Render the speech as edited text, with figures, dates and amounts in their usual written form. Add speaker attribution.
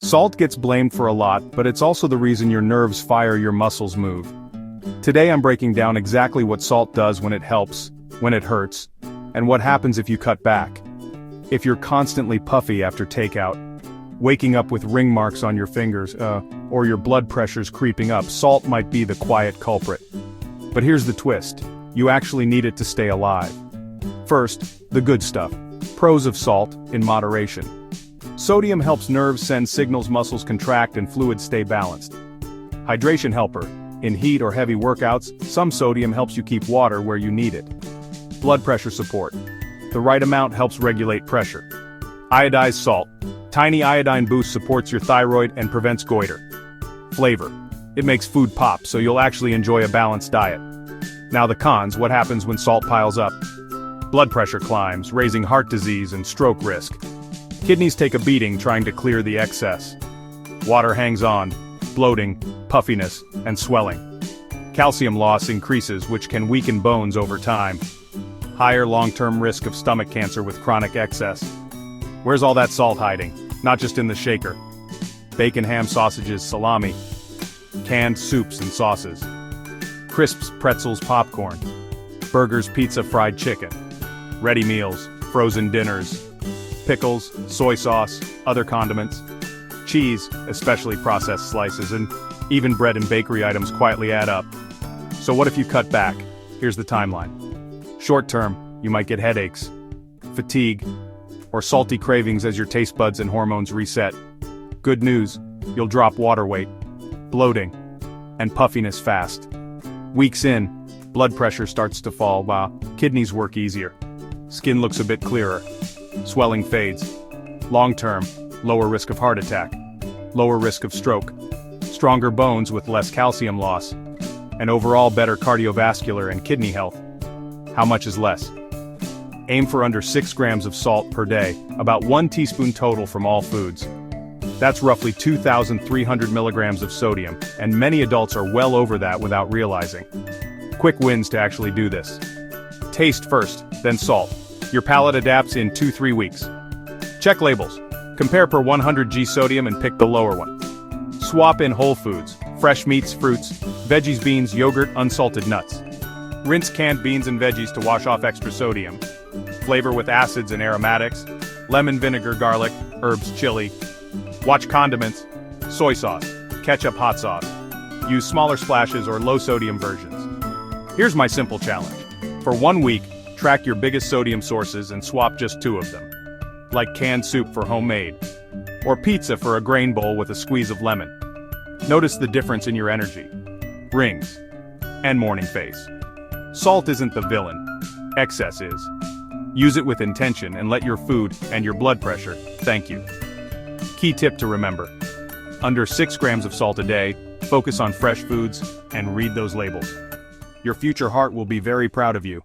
Speaker 1: Salt gets blamed for a lot, but it's also the reason your nerves fire, your muscles move. Today I'm breaking down exactly what salt does when it helps, when it hurts, and what happens if you cut back. If you're constantly puffy after takeout, waking up with ring marks on your fingers, or your blood pressure's creeping up, salt might be the quiet culprit. But here's the twist: you actually need it to stay alive. First, the good stuff. Pros of salt, in moderation. Sodium helps nerves send signals, muscles contract, and fluids stay balanced. Hydration helper. In heat or heavy workouts, some sodium helps you keep water where you need it. Blood pressure support. The right amount helps regulate pressure. Iodized salt. Tiny iodine boost supports your thyroid and prevents goiter. Flavor. It makes food pop, so you'll actually enjoy a balanced diet. Now the cons: what happens when salt piles up? Blood pressure climbs, raising heart disease and stroke risk. Kidneys take a beating trying to clear the excess. Water hangs on, bloating, puffiness, and swelling. Calcium loss increases, which can weaken bones over time. Higher long-term risk of stomach cancer with chronic excess. Where's all that salt hiding? Not just in the shaker. Bacon, ham, sausages, salami. Canned soups and sauces. Crisps, pretzels, popcorn. Burgers, pizza, fried chicken. Ready meals, frozen dinners. Pickles, soy sauce, other condiments. Cheese, especially processed slices, and even bread and bakery items quietly add up. So what if you cut back? Here's the timeline. Short term, you might get headaches, fatigue, or salty cravings as your taste buds and hormones reset. Good news, you'll drop water weight, bloating, and puffiness fast. Weeks in, blood pressure starts to fall while kidneys work easier. Skin looks a bit clearer. Swelling fades. Long term, lower risk of heart attack, lower risk of stroke, stronger bones with less calcium loss, and overall better cardiovascular and kidney health. How much is less? Aim for under 6 grams of salt per day, about 1 teaspoon total from all foods. That's roughly 2,300 milligrams of sodium, and many adults are well over that without realizing. Quick wins to actually do this. Taste first, then salt. Your palate adapts in 2-3 weeks. Check labels. Compare per 100 g sodium and pick the lower one. Swap in whole foods, fresh meats, fruits, veggies, beans, yogurt, unsalted nuts. Rinse canned beans and veggies to wash off extra sodium. Flavor with acids and aromatics, lemon, vinegar, garlic, herbs, chili. Watch condiments, soy sauce, ketchup, hot sauce. Use smaller splashes or low sodium versions. Here's my simple challenge. For 1 week, track your biggest sodium sources and swap just 2 of them. Like canned soup for homemade, or pizza for a grain bowl with a squeeze of lemon. Notice the difference in your energy, rings, and morning face. Salt isn't the villain, excess is. Use it with intention and let your food and your blood pressure thank you. Key tip to remember: under 6 grams of salt a day, focus on fresh foods, and read those labels. Your future heart will be very proud of you.